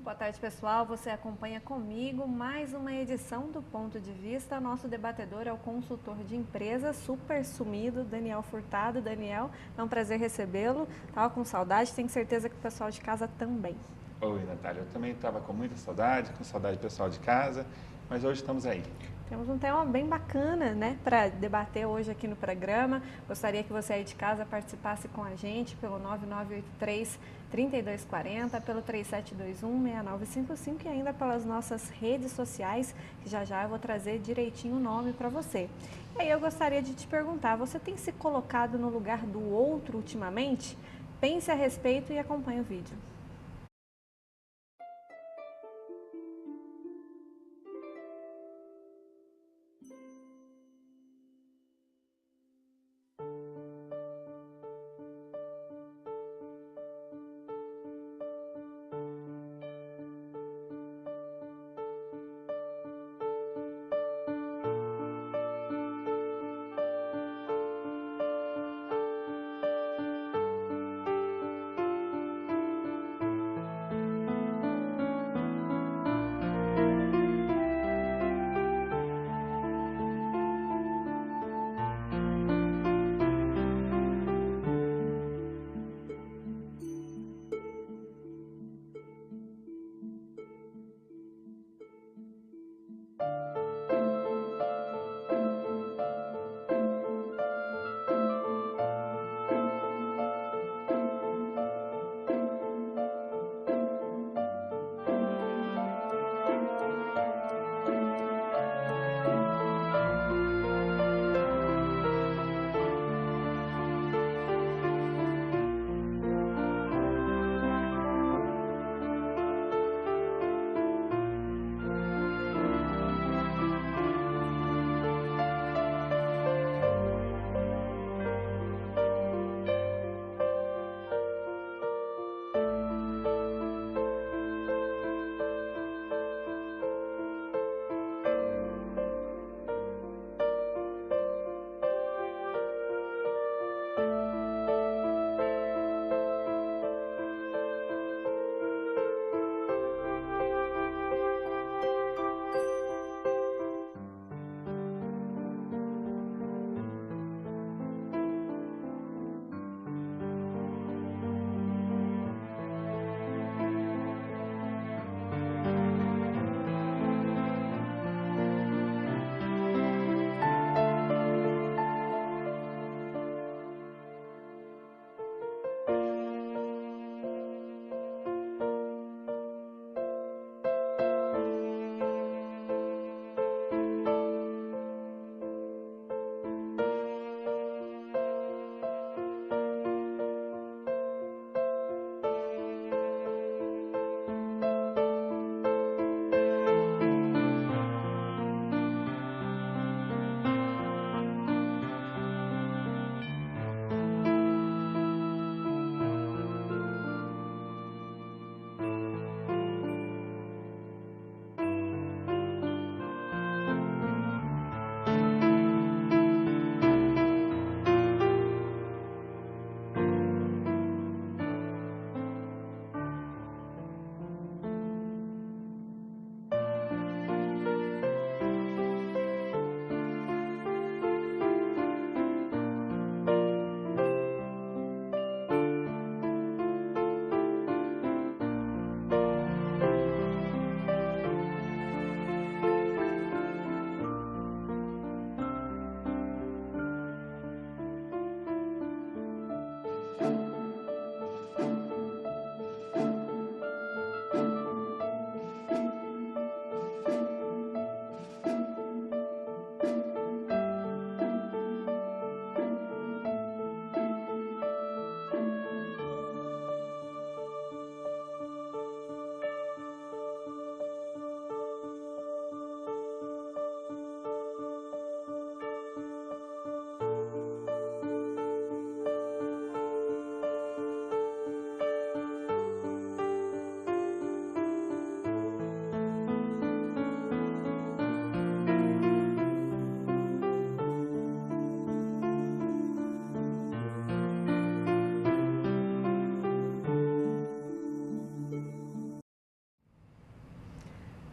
Boa tarde, pessoal. Você acompanha comigo mais uma edição do Ponto de Vista. Nosso debatedor é o consultor de empresas, super sumido, Daniel Furtado. Daniel, é um prazer recebê-lo. Estava com saudade, tenho certeza que o pessoal de casa também. Oi, Natália. Eu também estava com muita saudade, com saudade do pessoal de casa, mas hoje estamos aí. Temos um tema bem bacana, né, para debater hoje aqui no programa. Gostaria que você aí de casa participasse com a gente pelo 9983-3240, pelo 3721-6955 e ainda pelas nossas redes sociais, que já já eu vou trazer direitinho o nome para você. E aí eu gostaria de te perguntar, você tem se colocado no lugar do outro ultimamente? Pense a respeito e acompanhe o vídeo.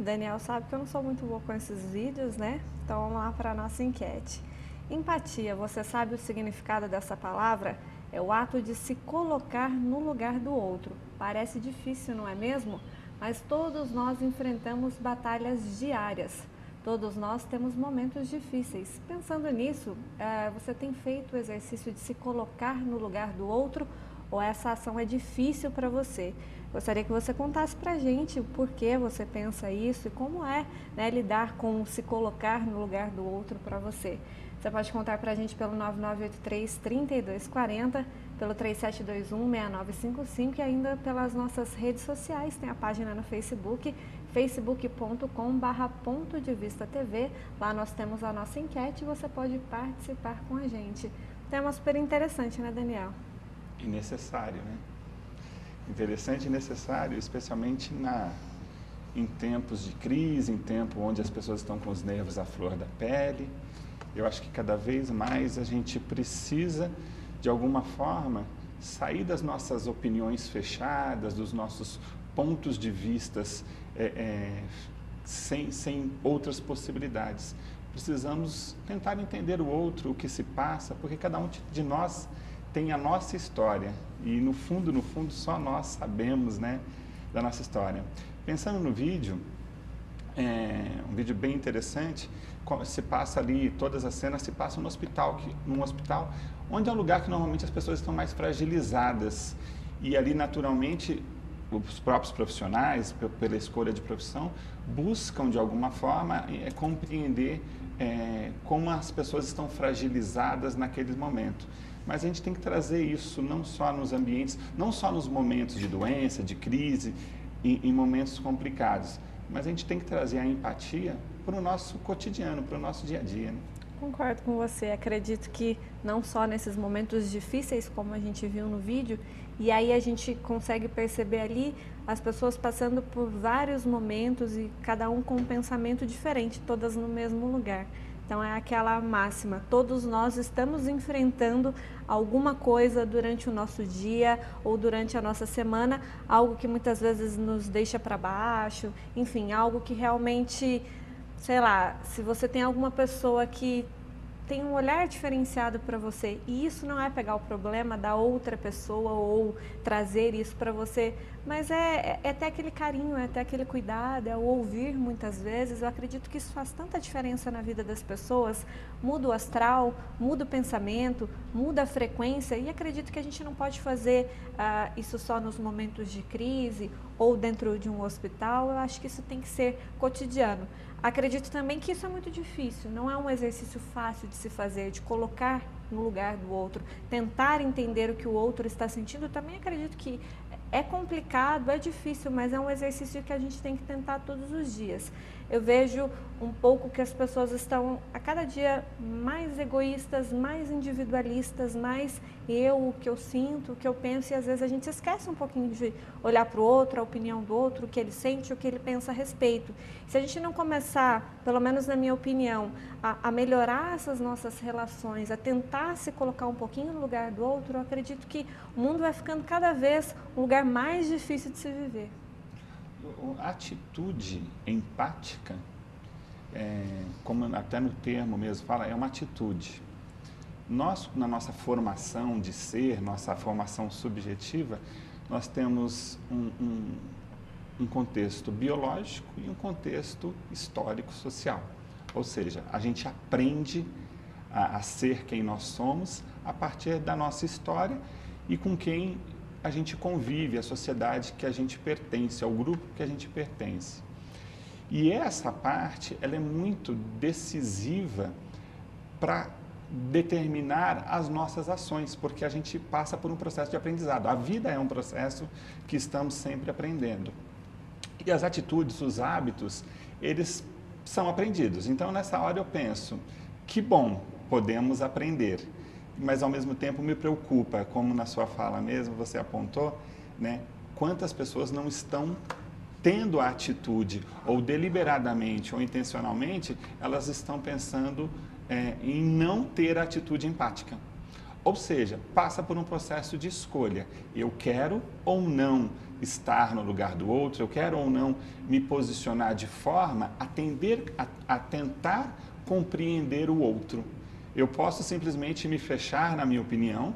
Daniel sabe que eu não sou muito boa com esses vídeos, né? Então vamos lá para a nossa enquete. Empatia, você sabe o significado dessa palavra? É o ato de se colocar no lugar do outro. Parece difícil, não é mesmo? Mas todos nós enfrentamos batalhas diárias. Todos nós temos momentos difíceis. Pensando nisso, você tem feito o exercício de se colocar no lugar do outro ou essa ação é difícil para você? Gostaria que você contasse para a gente o porquê você pensa isso e como é, né, lidar com se colocar no lugar do outro para você. Você pode contar para a gente pelo 9983-3240, pelo 3721-6955 e ainda pelas nossas redes sociais. Tem a página no Facebook, facebook.com/Ponto de Vista TV. Lá nós temos a nossa enquete e você pode participar com a gente. Tema super interessante, né, Daniel? E necessário, né? Interessante e necessário, especialmente em tempos de crise, em tempo onde as pessoas estão com os nervos à flor da pele. Eu acho que cada vez mais a gente precisa, de alguma forma, sair das nossas opiniões fechadas, dos nossos pontos de vistas sem outras possibilidades. Precisamos tentar entender o outro, o que se passa, porque cada um de nós tem a nossa história e no fundo, só nós sabemos, né, da nossa história. Pensando no vídeo, um vídeo bem interessante, se passa ali, todas as cenas se passam num hospital, onde é um lugar que normalmente as pessoas estão mais fragilizadas e ali naturalmente os próprios profissionais, pela escolha de profissão, buscam de alguma forma compreender como as pessoas estão fragilizadas naquele momento. Mas a gente tem que trazer isso não só nos ambientes, não só nos momentos de doença, de crise, em momentos complicados, mas a gente tem que trazer a empatia para o nosso cotidiano, para o nosso dia a dia, né? Concordo com você, acredito que não só nesses momentos difíceis, como a gente viu no vídeo, e aí a gente consegue perceber ali as pessoas passando por vários momentos e cada um com um pensamento diferente, todas no mesmo lugar. Então é aquela máxima, todos nós estamos enfrentando alguma coisa durante o nosso dia ou durante a nossa semana, algo que muitas vezes nos deixa para baixo, enfim, algo que realmente, sei lá, se você tem alguma pessoa que tem um olhar diferenciado para você e isso não é pegar o problema da outra pessoa ou trazer isso para você, mas é ter aquele carinho, é ter aquele cuidado, é o ouvir muitas vezes. Eu acredito que isso faz tanta diferença na vida das pessoas, muda o astral, muda o pensamento, muda a frequência e acredito que a gente não pode fazer isso só nos momentos de crise ou dentro de um hospital. Eu acho que isso tem que ser cotidiano. Acredito também que isso é muito difícil, não é um exercício fácil de se fazer, de colocar no lugar do outro, tentar entender o que o outro está sentindo. Também acredito que é complicado, é difícil, mas é um exercício que a gente tem que tentar todos os dias. Eu vejo um pouco que as pessoas estão a cada dia mais egoístas, mais individualistas, mais o que eu sinto, o que eu penso, e às vezes a gente esquece um pouquinho de olhar para o outro, a opinião do outro, o que ele sente, o que ele pensa a respeito. Se a gente não começar, pelo menos na minha opinião, a melhorar essas nossas relações, a tentar se colocar um pouquinho no lugar do outro, eu acredito que o mundo vai ficando cada vez um lugar mais difícil de se viver. A atitude empática, como até no termo mesmo fala, é uma atitude. Nós, na nossa formação de ser, nossa formação subjetiva, nós temos um contexto biológico e um contexto histórico-social. Ou seja, a gente aprende a ser quem nós somos a partir da nossa história e com quem a gente convive, a sociedade que a gente pertence, ao grupo que a gente pertence. E essa parte, ela é muito decisiva para determinar as nossas ações, porque a gente passa por um processo de aprendizado. A vida é um processo que estamos sempre aprendendo. E as atitudes, os hábitos, eles são aprendidos. Então, nessa hora eu penso, que bom, podemos aprender. Mas, ao mesmo tempo, me preocupa, como na sua fala mesmo você apontou, né, quantas pessoas não estão tendo a atitude, ou deliberadamente ou intencionalmente, elas estão pensando em não ter a atitude empática. Ou seja, passa por um processo de escolha. Eu quero ou não estar no lugar do outro, eu quero ou não me posicionar de forma a tentar compreender o outro. Eu posso simplesmente me fechar na minha opinião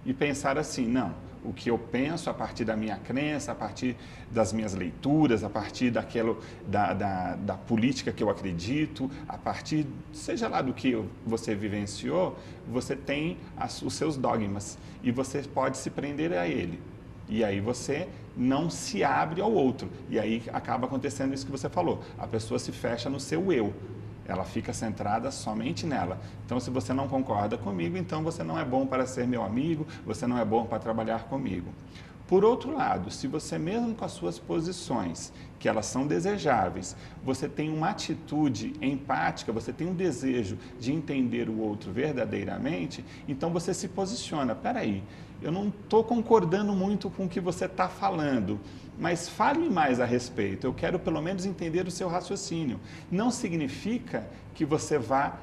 e pensar assim, não, o que eu penso a partir da minha crença, a partir das minhas leituras, a partir da política que eu acredito, a partir, seja lá do que você vivenciou, você tem os seus dogmas e você pode se prender a ele. E aí você não se abre ao outro. E aí acaba acontecendo isso que você falou. A pessoa se fecha no seu eu. Ela fica centrada somente nela. Então, se você não concorda comigo, então você não é bom para ser meu amigo, você não é bom para trabalhar comigo. Por outro lado, se você mesmo com as suas posições, que elas são desejáveis, você tem uma atitude empática, você tem um desejo de entender o outro verdadeiramente, então você se posiciona. Peraí, eu não estou concordando muito com o que você está falando, mas fale mais a respeito. Eu quero pelo menos entender o seu raciocínio. Não significa que você vá,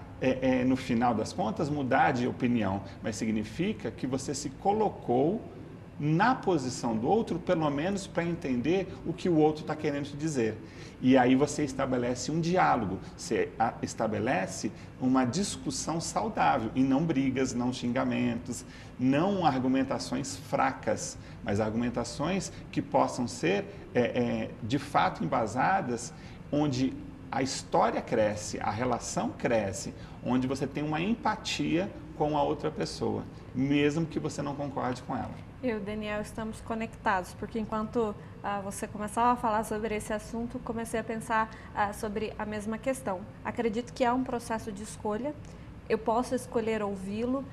no final das contas, mudar de opinião, mas significa que você se colocou na posição do outro, pelo menos para entender o que o outro está querendo te dizer. E aí você estabelece um diálogo, você estabelece uma discussão saudável, e não brigas, não xingamentos, não argumentações fracas, mas argumentações que possam ser, de fato, embasadas, onde a história cresce, a relação cresce, onde você tem uma empatia com a outra pessoa, mesmo que você não concorde com ela. Eu e o Daniel estamos conectados, porque enquanto você começava a falar sobre esse assunto, comecei a pensar sobre a mesma questão. Acredito que há um processo de escolha, eu posso escolher ouvi-lo,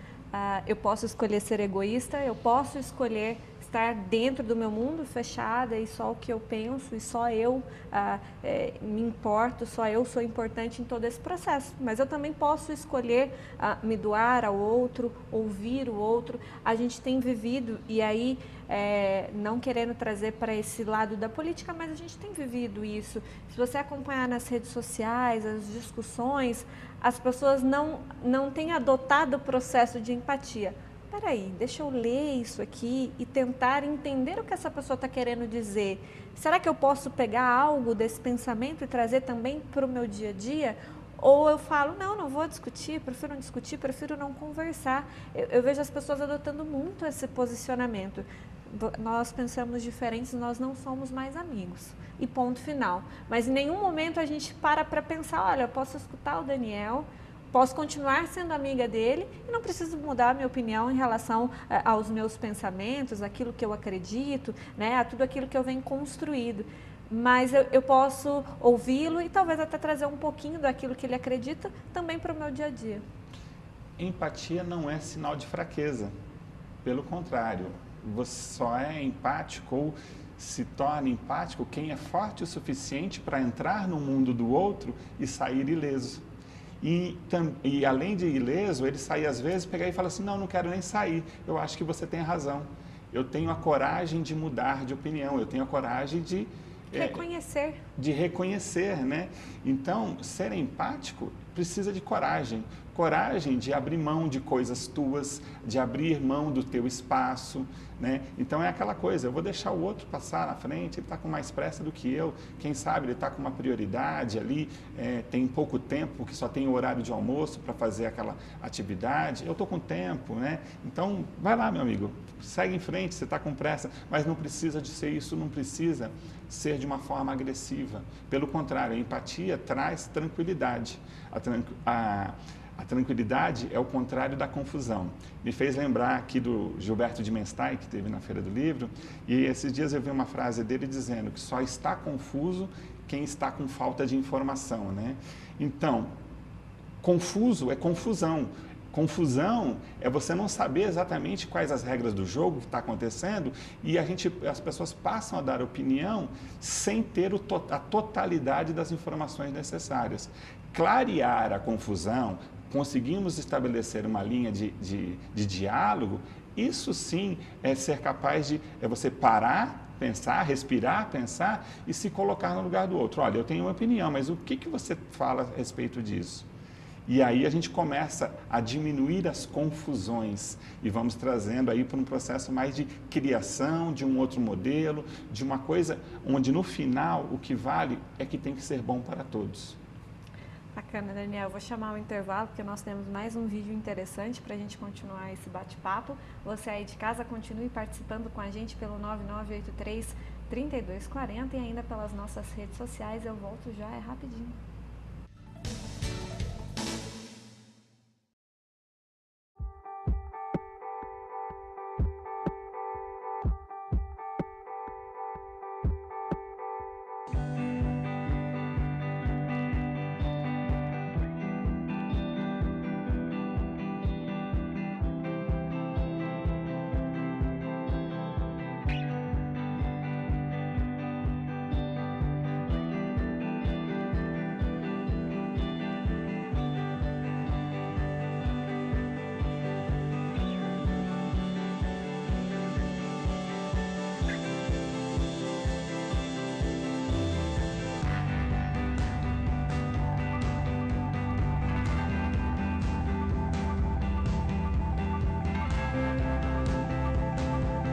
eu posso escolher ser egoísta, eu posso escolher estar dentro do meu mundo, fechada, e só o que eu penso, e só eu me importo, só eu sou importante em todo esse processo. Mas eu também posso escolher me doar ao outro, ouvir o outro. A gente tem vivido, e aí não querendo trazer para esse lado da política, mas a gente tem vivido isso. Se você acompanhar nas redes sociais, as discussões, as pessoas não têm adotado o processo de empatia. Peraí, deixa eu ler isso aqui e tentar entender o que essa pessoa está querendo dizer. Será que eu posso pegar algo desse pensamento e trazer também para o meu dia a dia? Ou eu falo, não vou discutir, prefiro não conversar. Eu vejo as pessoas adotando muito esse posicionamento. Nós pensamos diferentes, nós não somos mais amigos. E ponto final. Mas em nenhum momento a gente para pensar, olha, eu posso escutar o Daniel, posso continuar sendo amiga dele e não preciso mudar a minha opinião em relação aos meus pensamentos, aquilo que eu acredito, né, a tudo aquilo que eu venho construído. Mas eu posso ouvi-lo e talvez até trazer um pouquinho daquilo que ele acredita também para o meu dia a dia. Empatia não é sinal de fraqueza. Pelo contrário, você só é empático ou se torna empático quem é forte o suficiente para entrar no mundo do outro e sair ileso. E além de ileso, ele sai às vezes, pegar e fala assim, não quero nem sair, eu acho que você tem razão. Eu tenho a coragem de mudar de opinião, eu tenho a coragem de reconhecer, né? Então, ser empático precisa de coragem. Coragem de abrir mão de coisas tuas, de abrir mão do teu espaço, né? Então é aquela coisa, eu vou deixar o outro passar na frente, ele está com mais pressa do que eu, quem sabe ele está com uma prioridade ali, tem pouco tempo, porque só tem o horário de almoço para fazer aquela atividade, eu estou com tempo, né? Então, vai lá, meu amigo, segue em frente, você está com pressa, mas não precisa de ser isso, não precisa ser de uma forma agressiva. Pelo contrário, a empatia traz tranquilidade. A tranquilidade é o contrário da confusão. Me fez lembrar aqui do Gilberto de Menstein, que teve na Feira do Livro, e esses dias eu vi uma frase dele dizendo que só está confuso quem está com falta de informação, né? Então, confuso é confusão. Confusão é você não saber exatamente quais as regras do jogo que está acontecendo e as pessoas passam a dar opinião sem ter a totalidade das informações necessárias. Clarear a confusão, conseguimos estabelecer uma linha de diálogo, isso sim é ser capaz de você parar, pensar, respirar, pensar e se colocar no lugar do outro. Olha, eu tenho uma opinião, mas o que você fala a respeito disso? E aí a gente começa a diminuir as confusões e vamos trazendo aí para um processo mais de criação de um outro modelo, de uma coisa onde no final o que vale é que tem que ser bom para todos. Bacana, Daniel. Vou chamar o intervalo porque nós temos mais um vídeo interessante para a gente continuar esse bate-papo. Você aí de casa continue participando com a gente pelo 9983-3240 e ainda pelas nossas redes sociais. Eu volto já, é rapidinho.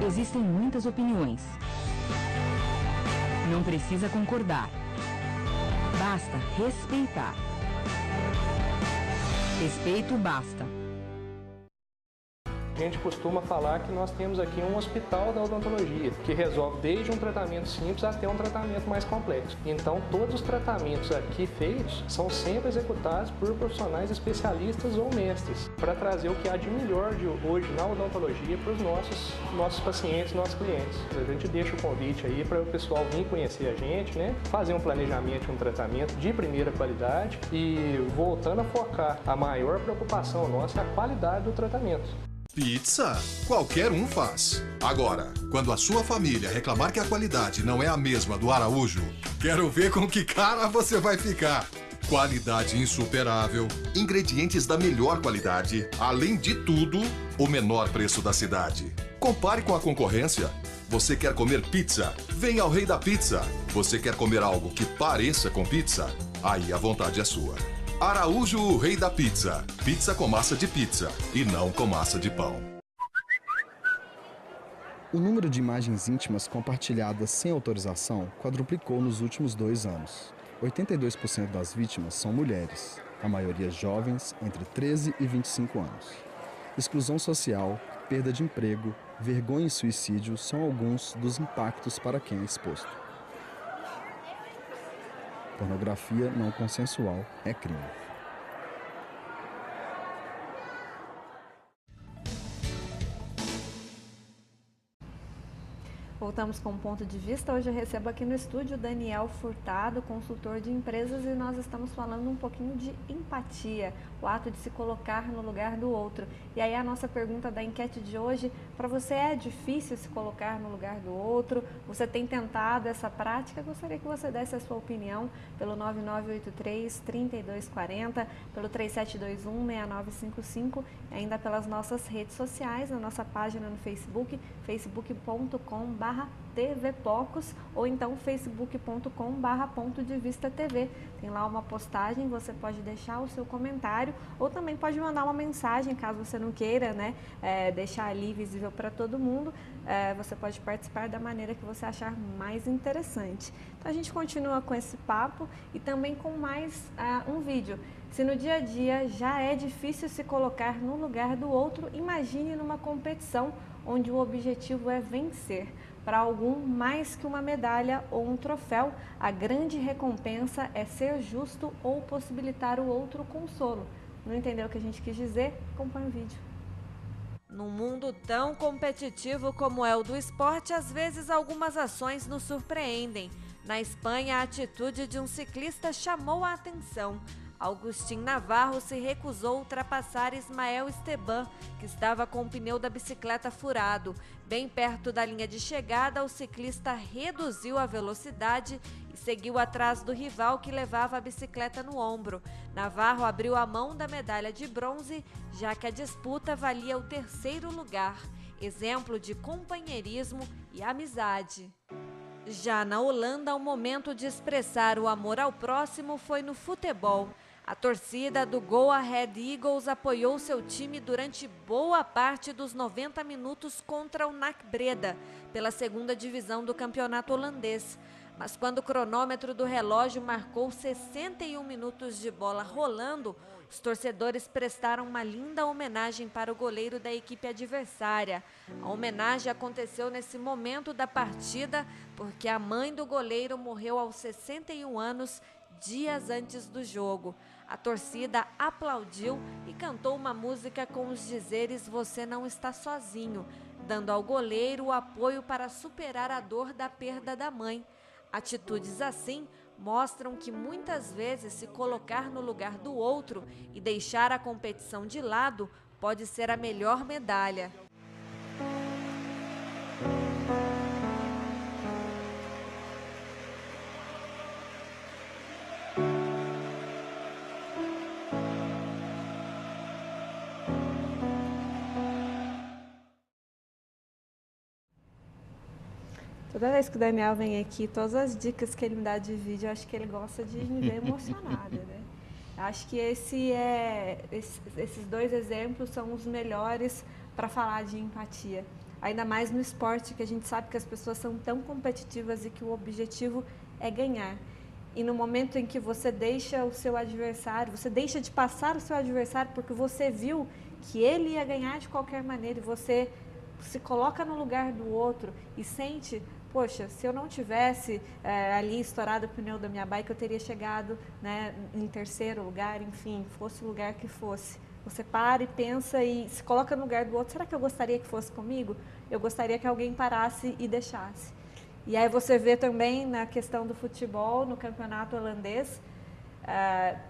Existem muitas opiniões. Não precisa concordar. Basta respeitar. Respeito basta. A gente costuma falar que nós temos aqui um hospital da odontologia, que resolve desde um tratamento simples até um tratamento mais complexo. Então, todos os tratamentos aqui feitos são sempre executados por profissionais especialistas ou mestres, para trazer o que há de melhor de hoje na odontologia para os nossos pacientes, nossos clientes. A gente deixa o convite aí para o pessoal vir conhecer a gente, né? Fazer um planejamento de um tratamento de primeira qualidade e voltando a focar, a maior preocupação nossa é a qualidade do tratamento. Pizza? Qualquer um faz. Agora, quando a sua família reclamar que a qualidade não é a mesma do Araújo, quero ver com que cara você vai ficar. Qualidade insuperável, ingredientes da melhor qualidade, além de tudo, o menor preço da cidade. Compare com a concorrência. Você quer comer pizza? Venha ao Rei da Pizza. Você quer comer algo que pareça com pizza? Aí a vontade é sua. Araújo, o Rei da Pizza. Pizza com massa de pizza e não com massa de pão. O número de imagens íntimas compartilhadas sem autorização quadruplicou nos últimos 2 anos. 82% das vítimas são mulheres, a maioria jovens entre 13 e 25 anos. Exclusão social, perda de emprego, vergonha e suicídio são alguns dos impactos para quem é exposto. Pornografia não consensual é crime. Voltamos com um ponto de vista. Hoje eu recebo aqui no estúdio Daniel Furtado, consultor de empresas, e nós estamos falando um pouquinho de empatia, o ato de se colocar no lugar do outro. E aí a nossa pergunta da enquete de hoje, para você é difícil se colocar no lugar do outro? Você tem tentado essa prática? Gostaria que você desse a sua opinião pelo 9983-3240, pelo 3721-6955 e ainda pelas nossas redes sociais, na nossa página no Facebook, facebook.com/tvpocos ou então facebook.com/Ponto de Vista TV. Tem lá uma postagem, você pode deixar o seu comentário ou também pode mandar uma mensagem, caso você não queira, né, deixar ali visível para todo mundo. Você pode participar da maneira que você achar mais interessante. Então a gente continua com esse papo e também com mais um vídeo. Se no dia a dia já é difícil se colocar no lugar do outro, imagine numa competição onde o objetivo é vencer. Para algum, mais que uma medalha ou um troféu, a grande recompensa é ser justo ou possibilitar o outro consolo. Não entendeu o que a gente quis dizer? Acompanhe o vídeo. Num mundo tão competitivo como é o do esporte, às vezes algumas ações nos surpreendem. Na Espanha, a atitude de um ciclista chamou a atenção. Agustín Navarro se recusou a ultrapassar Ismael Esteban, que estava com o pneu da bicicleta furado. Bem perto da linha de chegada, o ciclista reduziu a velocidade e seguiu atrás do rival que levava a bicicleta no ombro. Navarro abriu a mão da medalha de bronze, já que a disputa valia o 3º lugar. Exemplo de companheirismo e amizade. Já na Holanda, o momento de expressar o amor ao próximo foi no futebol. A torcida do Go Ahead Eagles apoiou seu time durante boa parte dos 90 minutos contra o NAC Breda, pela segunda divisão do campeonato holandês. Mas quando o cronômetro do relógio marcou 61 minutos de bola rolando, os torcedores prestaram uma linda homenagem para o goleiro da equipe adversária. A homenagem aconteceu nesse momento da partida porque a mãe do goleiro morreu aos 61 anos, dias antes do jogo. A torcida aplaudiu e cantou uma música com os dizeres "Você não está sozinho", dando ao goleiro o apoio para superar a dor da perda da mãe. Atitudes assim mostram que muitas vezes se colocar no lugar do outro e deixar a competição de lado pode ser a melhor medalha. Toda vez que o Daniel vem aqui, todas as dicas que ele me dá de vídeo, eu acho que ele gosta de me ver emocionada, né? Acho que esses dois exemplos são os melhores para falar de empatia. Ainda mais no esporte, que a gente sabe que as pessoas são tão competitivas e que o objetivo é ganhar. E no momento em que você deixa o seu adversário, você deixa de passar o seu adversário porque você viu que ele ia ganhar de qualquer maneira e você se coloca no lugar do outro e sente, poxa, se eu não tivesse ali estourado o pneu da minha bike, eu teria chegado, né, em terceiro lugar, enfim, fosse o lugar que fosse. Você para e pensa e se coloca no lugar do outro, será que eu gostaria que fosse comigo? Eu gostaria que alguém parasse e deixasse. E aí você vê também na questão do futebol, no campeonato holandês,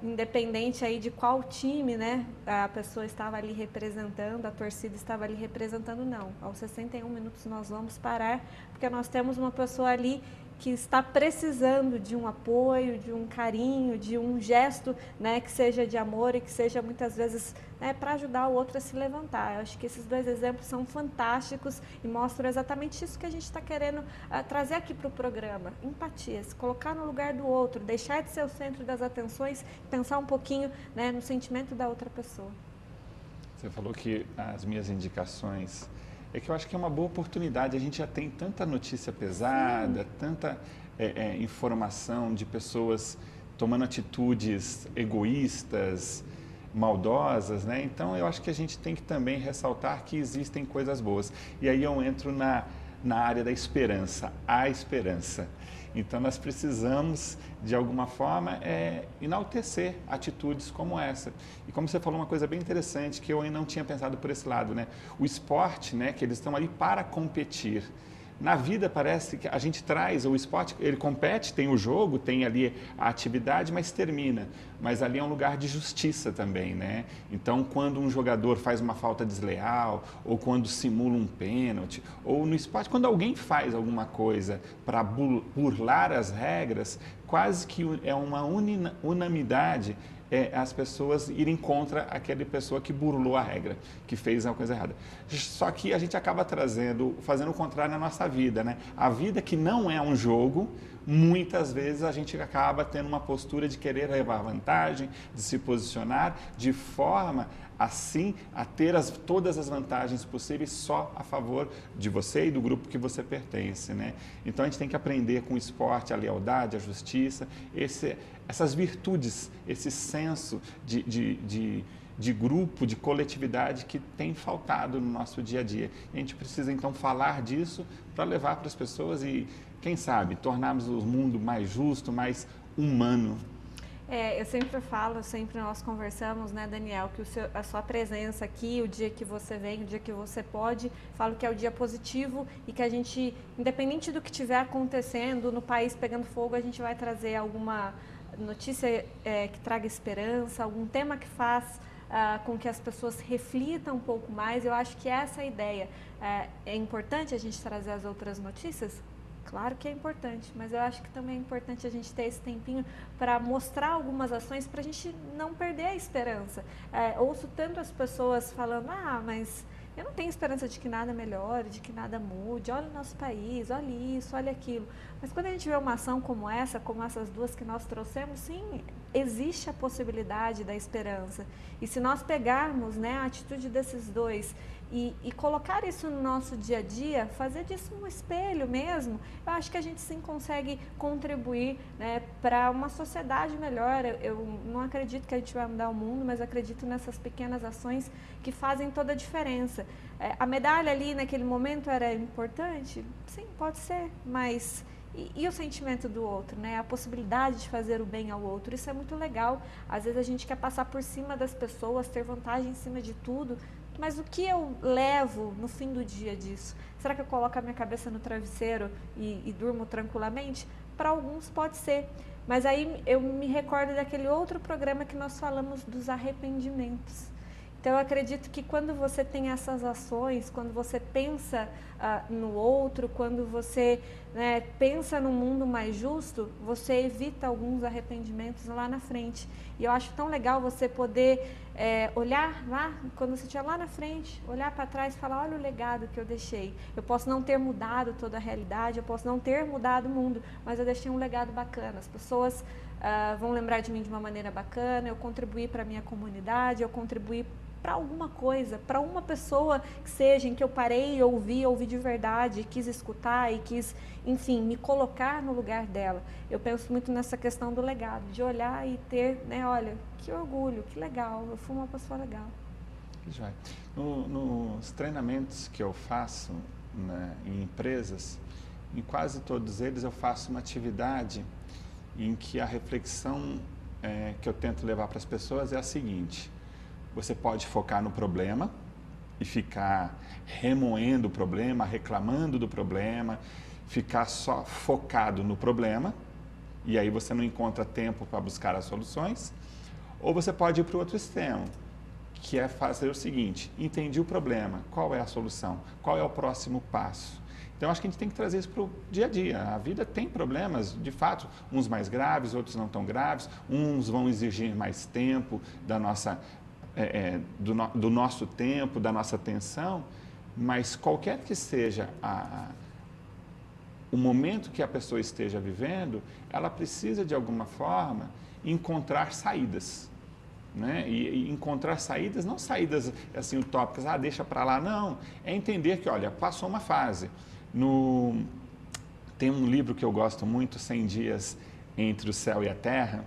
independente aí de qual time, né, a pessoa estava ali representando, a torcida estava ali representando, não. Aos 61 minutos nós vamos parar, porque nós temos uma pessoa ali que está precisando de um apoio, de um carinho, de um gesto, né, que seja de amor e que seja muitas vezes, né, para ajudar o outro a se levantar. Eu acho que esses dois exemplos são fantásticos e mostram exatamente isso que a gente está querendo trazer aqui para o programa. Empatia, se colocar no lugar do outro, deixar de ser o centro das atenções, pensar um pouquinho, né, no sentimento da outra pessoa. Você falou que as minhas indicações... É que eu acho que é uma boa oportunidade. A gente já tem tanta notícia pesada, tanta informação de pessoas tomando atitudes egoístas, maldosas, né? Então, eu acho que a gente tem que também ressaltar que existem coisas boas. E aí eu entro na área da esperança, a esperança. Então, nós precisamos, de alguma forma, enaltecer atitudes como essa. E como você falou, uma coisa bem interessante, que eu ainda não tinha pensado por esse lado, né? O esporte, né, que eles estão ali para competir. Na vida parece que a gente traz, o esporte, ele compete, tem o jogo, tem ali a atividade, mas termina. Mas ali é um lugar de justiça também, né? Então, quando um jogador faz uma falta desleal, ou quando simula um pênalti, ou no esporte, quando alguém faz alguma coisa para burlar as regras, quase que é uma unanimidade as pessoas irem contra aquela pessoa que burlou a regra, que fez uma coisa errada. Só que a gente acaba fazendo o contrário na nossa vida, né? A vida que não é um jogo, muitas vezes a gente acaba tendo uma postura de querer levar vantagem, de se posicionar de forma assim a ter todas as vantagens possíveis só a favor de você e do grupo que você pertence, né? Então a gente tem que aprender com o esporte, a lealdade, a justiça, essas virtudes, esse senso de grupo, de coletividade que tem faltado no nosso dia a dia. E a gente precisa então falar disso para levar para as pessoas e, quem sabe, tornarmos o mundo mais justo, mais humano. Eu sempre falo, sempre nós conversamos, né, Daniel, que a sua presença aqui, o dia que você vem, o dia que você pode, falo que é o dia positivo e que a gente, independente do que estiver acontecendo no país pegando fogo, a gente vai trazer alguma notícia que traga esperança, algum tema que faz com que as pessoas reflitam um pouco mais. Eu acho que essa é a ideia. É importante a gente trazer as outras notícias? Claro que é importante, mas eu acho que também é importante a gente ter esse tempinho para mostrar algumas ações para a gente não perder a esperança. Ouço tanto as pessoas falando, mas eu não tenho esperança de que nada melhore, de que nada mude, olha o nosso país, olha isso, olha aquilo. Mas quando a gente vê uma ação como essa, como essas duas que nós trouxemos, sim, existe a possibilidade da esperança. E se nós pegarmos, né, a atitude desses dois e colocar isso no nosso dia a dia, fazer disso um espelho mesmo, eu acho que a gente sim consegue contribuir, né, para uma sociedade melhor. Eu não acredito que a gente vai mudar o mundo, mas acredito nessas pequenas ações que fazem toda a diferença. A medalha ali naquele momento era importante? Sim, pode ser, mas e o sentimento do outro, né? A possibilidade de fazer o bem ao outro, isso é muito legal. Às vezes a gente quer passar por cima das pessoas, ter vantagem em cima de tudo, mas o que eu levo no fim do dia disso? Será que eu coloco a minha cabeça no travesseiro e durmo tranquilamente? Para alguns pode ser, mas aí eu me recordo daquele outro programa que nós falamos dos arrependimentos. Então, eu acredito que quando você tem essas ações, quando você pensa no outro, quando você, né, pensa num mundo mais justo, você evita alguns arrependimentos lá na frente. E eu acho tão legal você poder olhar lá, quando você estiver lá na frente, olhar para trás e falar, olha o legado que eu deixei. Eu posso não ter mudado toda a realidade, eu posso não ter mudado o mundo, mas eu deixei um legado bacana. As pessoas vão lembrar de mim de uma maneira bacana, eu contribuí para a minha comunidade, eu contribuí para alguma coisa, para uma pessoa que seja, em que eu parei e ouvi de verdade, quis escutar e quis, enfim, me colocar no lugar dela. Eu penso muito nessa questão do legado, de olhar e ter, né, olha, que orgulho, que legal, eu fui uma pessoa legal. Que joia. Nos treinamentos que eu faço, né, em empresas, em quase todos eles eu faço uma atividade em que a reflexão que eu tento levar para as pessoas é a seguinte: você pode focar no problema e ficar remoendo o problema, reclamando do problema, ficar só focado no problema, e aí você não encontra tempo para buscar as soluções. Ou você pode ir para o outro extremo, que é fazer o seguinte: entendi o problema, qual é a solução? Qual é o próximo passo? Então, acho que a gente tem que trazer isso para o dia a dia. A vida tem problemas, de fato, uns mais graves, outros não tão graves, uns vão exigir mais tempo da nossa do nosso tempo, da nossa atenção, mas qualquer que seja o momento que a pessoa esteja vivendo, ela precisa, de alguma forma, encontrar saídas. Né? E encontrar saídas, não saídas assim utópicas, deixa para lá, não. É entender que, olha, passou uma fase. Tem um livro que eu gosto muito, 100 Dias Entre o Céu e a Terra,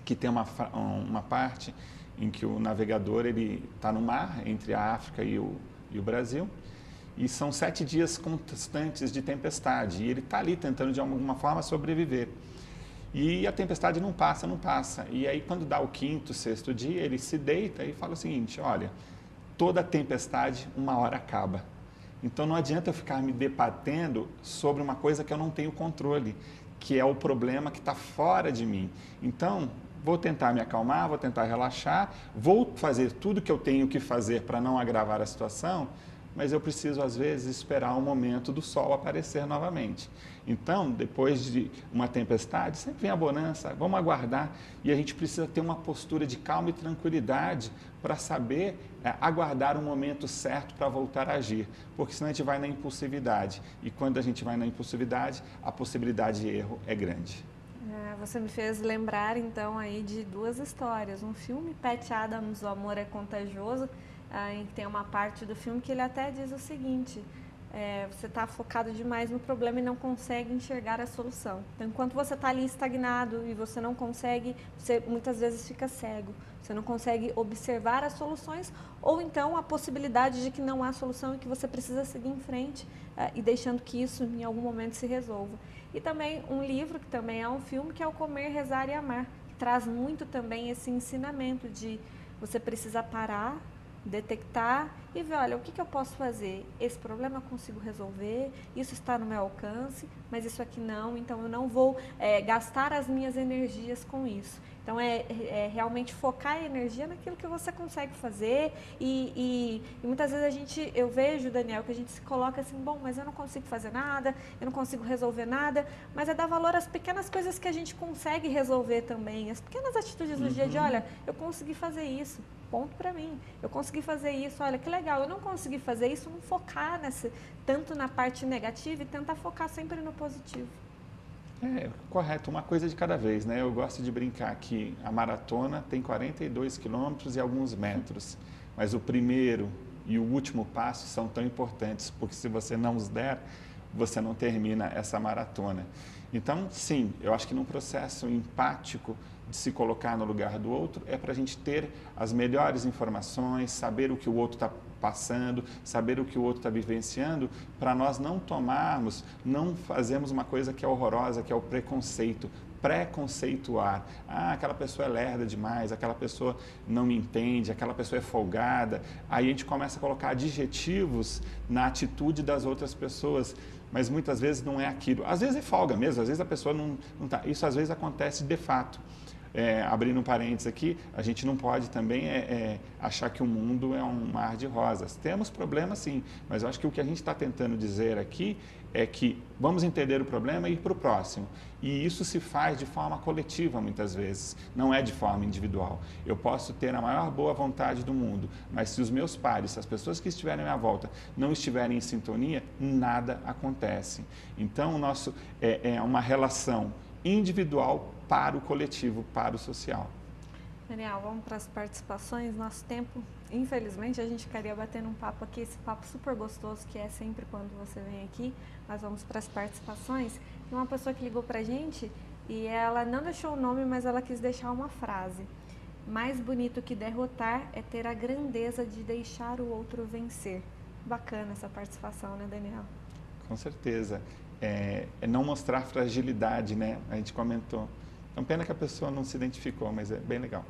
que tem uma parte em que o navegador está no mar, entre a África e o Brasil, e são 7 dias constantes de tempestade, e ele está ali tentando de alguma forma sobreviver. E a tempestade não passa, e aí quando dá o 5º, 6º dia, ele se deita e fala o seguinte: olha, toda tempestade uma hora acaba, então não adianta eu ficar me debatendo sobre uma coisa que eu não tenho controle, que é o problema que está fora de mim. Então, vou tentar me acalmar, vou tentar relaxar, vou fazer tudo que eu tenho que fazer para não agravar a situação, mas eu preciso, às vezes, esperar o momento do sol aparecer novamente. Então, depois de uma tempestade, sempre vem a bonança, vamos aguardar, e a gente precisa ter uma postura de calma e tranquilidade para saber aguardar o momento certo para voltar a agir, porque senão a gente vai na impulsividade, e quando a gente vai na impulsividade, a possibilidade de erro é grande. Você me fez lembrar, então, aí de 2 histórias. Um filme, Patch Adams, O Amor é Contagioso, em que tem uma parte do filme que ele até diz o seguinte: você está focado demais no problema e não consegue enxergar a solução. Então, enquanto você está ali estagnado e você não consegue, você muitas vezes fica cego. Você não consegue observar as soluções, ou então a possibilidade de que não há solução e que você precisa seguir em frente e deixando que isso em algum momento se resolva. E também um livro, que também é um filme, que é o Comer, Rezar e Amar, que traz muito também esse ensinamento de você precisa parar, detectar e ver, olha, o que eu posso fazer? Esse problema eu consigo resolver, isso está no meu alcance, mas isso aqui não, então eu não vou gastar as minhas energias com isso. Então, realmente focar a energia naquilo que você consegue fazer e muitas vezes eu vejo, Daniel, que a gente se coloca assim, bom, mas eu não consigo fazer nada, eu não consigo resolver nada, mas é dar valor às pequenas coisas que a gente consegue resolver também, as pequenas atitudes do dia a dia, olha, eu consegui fazer isso, ponto para mim, eu consegui fazer isso, olha, que legal, eu não consegui fazer isso, não focar tanto na parte negativa e tentar focar sempre no positivo. Correto, uma coisa de cada vez, né? Eu gosto de brincar que a maratona tem 42 quilômetros e alguns metros, mas o primeiro e o último passo são tão importantes, porque se você não os der, você não termina essa maratona. Então, sim, eu acho que num processo empático de se colocar no lugar do outro, é para a gente ter as melhores informações, saber o que o outro está passando, saber o que o outro está vivenciando, para nós não tomarmos, não fazermos uma coisa que é horrorosa, que é o preconceito, preconceituar. Aquela pessoa é lerda demais, aquela pessoa não me entende, aquela pessoa é folgada. Aí a gente começa a colocar adjetivos na atitude das outras pessoas, mas muitas vezes não é aquilo. Às vezes é folga mesmo, às vezes a pessoa não está. Isso às vezes acontece de fato. Abrindo um parênteses aqui, a gente não pode também achar que o mundo é um mar de rosas. Temos problemas sim, mas eu acho que o que a gente está tentando dizer aqui é que vamos entender o problema e ir para o próximo. E isso se faz de forma coletiva muitas vezes, não é de forma individual. Eu posso ter a maior boa vontade do mundo, mas se os meus pares, se as pessoas que estiverem à minha volta não estiverem em sintonia, nada acontece. Então, o nosso é uma relação individual para o coletivo, para o social. Daniel, vamos para as participações. Nosso tempo, infelizmente, a gente ficaria batendo um papo aqui, esse papo super gostoso que é sempre quando você vem aqui, mas vamos para as participações. Tem uma pessoa que ligou para a gente e ela não deixou o nome, mas ela quis deixar uma frase. Mais bonito que derrotar é ter a grandeza de deixar o outro vencer. Bacana essa participação, né, Daniel? Com certeza. É não mostrar fragilidade, né? A gente comentou. É uma pena que a pessoa não se identificou, mas é bem legal.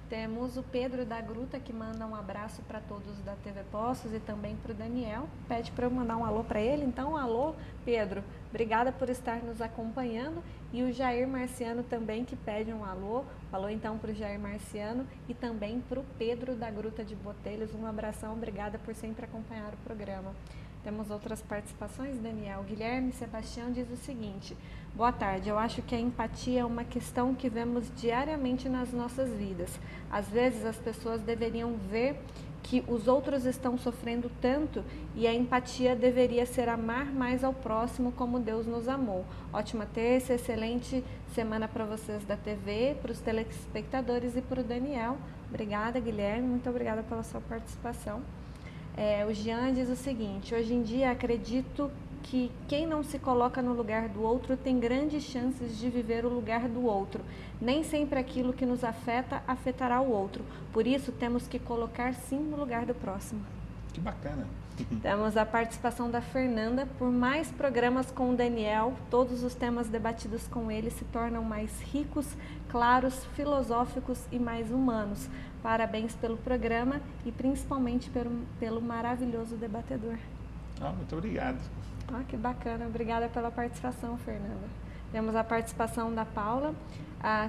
Temos o Pedro da Gruta, que manda um abraço para todos da TV Poços e também para o Daniel. Pede para eu mandar um alô para ele. Então, alô, Pedro. Obrigada por estar nos acompanhando. E o Jair Marciano também, que pede um alô. Alô, então, para o Jair Marciano e também para o Pedro da Gruta de Botelhos. Um abração, obrigada por sempre acompanhar o programa. Temos outras participações, Daniel. Guilherme Sebastião diz o seguinte: boa tarde, eu acho que a empatia é uma questão que vemos diariamente nas nossas vidas. Às vezes as pessoas deveriam ver que os outros estão sofrendo tanto e a empatia deveria ser amar mais ao próximo como Deus nos amou. Ótima terça, excelente semana para vocês da TV, para os telespectadores e para o Daniel. Obrigada, Guilherme, muito obrigada pela sua participação. O Jean diz o seguinte: hoje em dia acredito que quem não se coloca no lugar do outro tem grandes chances de viver o lugar do outro. Nem sempre aquilo que nos afeta, afetará o outro. Por isso, temos que colocar sim no lugar do próximo. Que bacana. Temos a participação da Fernanda. Por mais programas com o Daniel, todos os temas debatidos com ele se tornam mais ricos, claros, filosóficos e mais humanos. Parabéns pelo programa e principalmente pelo maravilhoso debatedor. Muito obrigado. Que bacana. Obrigada pela participação, Fernanda. Temos a participação da Paula.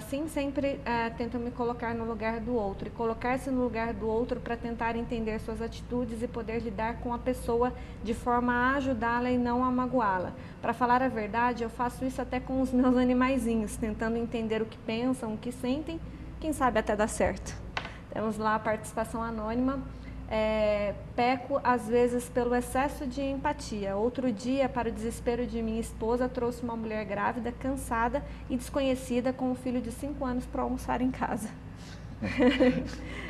Sim, sempre tento me colocar no lugar do outro. E colocar-se no lugar do outro para tentar entender suas atitudes e poder lidar com a pessoa de forma a ajudá-la e não a magoá-la. Para falar a verdade, eu faço isso até com os meus animaizinhos, tentando entender o que pensam, o que sentem, quem sabe até dar certo. Temos lá a participação anônima. Peco às vezes pelo excesso de empatia. Outro dia, para o desespero de minha esposa, trouxe uma mulher grávida, cansada e desconhecida com um filho de 5 anos para almoçar em casa.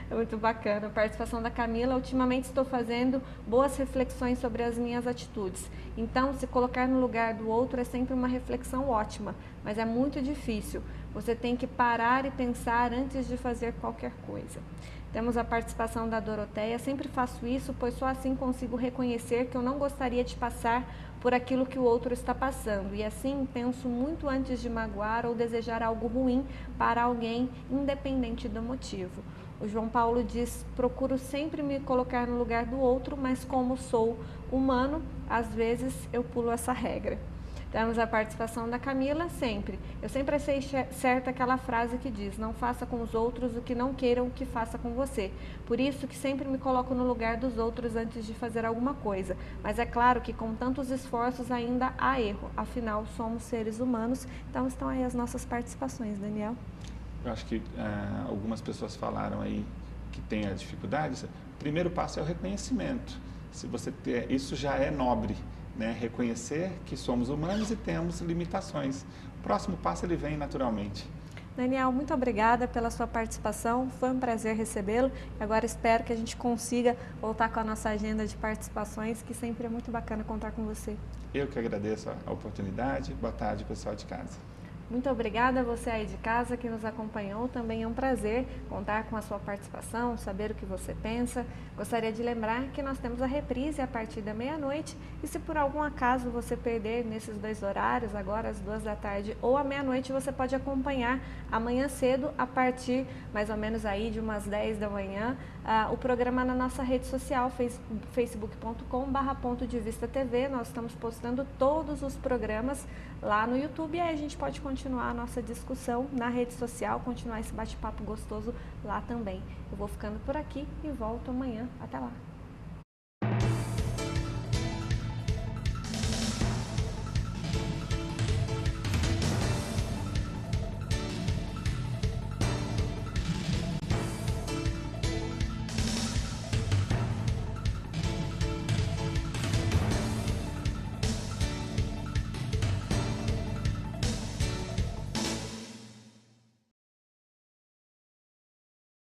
É muito bacana. A participação da Camila: ultimamente estou fazendo boas reflexões sobre as minhas atitudes. Então, se colocar no lugar do outro é sempre uma reflexão ótima, mas é muito difícil. Você tem que parar e pensar antes de fazer qualquer coisa. Temos a participação da Doroteia: sempre faço isso, pois só assim consigo reconhecer que eu não gostaria de passar por aquilo que o outro está passando. E assim, penso muito antes de magoar ou desejar algo ruim para alguém, independente do motivo. O João Paulo diz: procuro sempre me colocar no lugar do outro, mas como sou humano, às vezes eu pulo essa regra. Temos a participação da Camila: sempre. Eu sempre achei certa aquela frase que diz: não faça com os outros o que não queiram que faça com você. Por isso que sempre me coloco no lugar dos outros antes de fazer alguma coisa. Mas é claro que com tantos esforços ainda há erro. Afinal, somos seres humanos. Então estão aí as nossas participações, Daniel. Eu acho que algumas pessoas falaram aí que tem a dificuldade. O primeiro passo é o reconhecimento. Se você isso já é nobre. Reconhecer que somos humanos e temos limitações. próximo passo ele vem naturalmente. Daniel, muito obrigada pela sua participação, foi um prazer recebê-lo. Agora espero que a gente consiga voltar com a nossa agenda de participações, que sempre é muito bacana contar com você. Eu que agradeço a oportunidade. Boa tarde, pessoal de casa. Muito obrigada a você aí de casa que nos acompanhou. Também é um prazer contar com a sua participação, saber o que você pensa. Gostaria de lembrar que nós temos a reprise a partir da meia-noite e se por algum acaso você perder nesses dois horários, agora às 2 da tarde ou à meia-noite, você pode acompanhar amanhã cedo, a partir mais ou menos aí de umas 10 da manhã, o programa na nossa rede social, facebook.com/Ponto de Vista TV. Nós estamos postando todos os programas lá no YouTube e aí a gente pode continuar a nossa discussão na rede social, continuar esse bate-papo gostoso lá também. Eu vou ficando por aqui e volto amanhã. Até lá!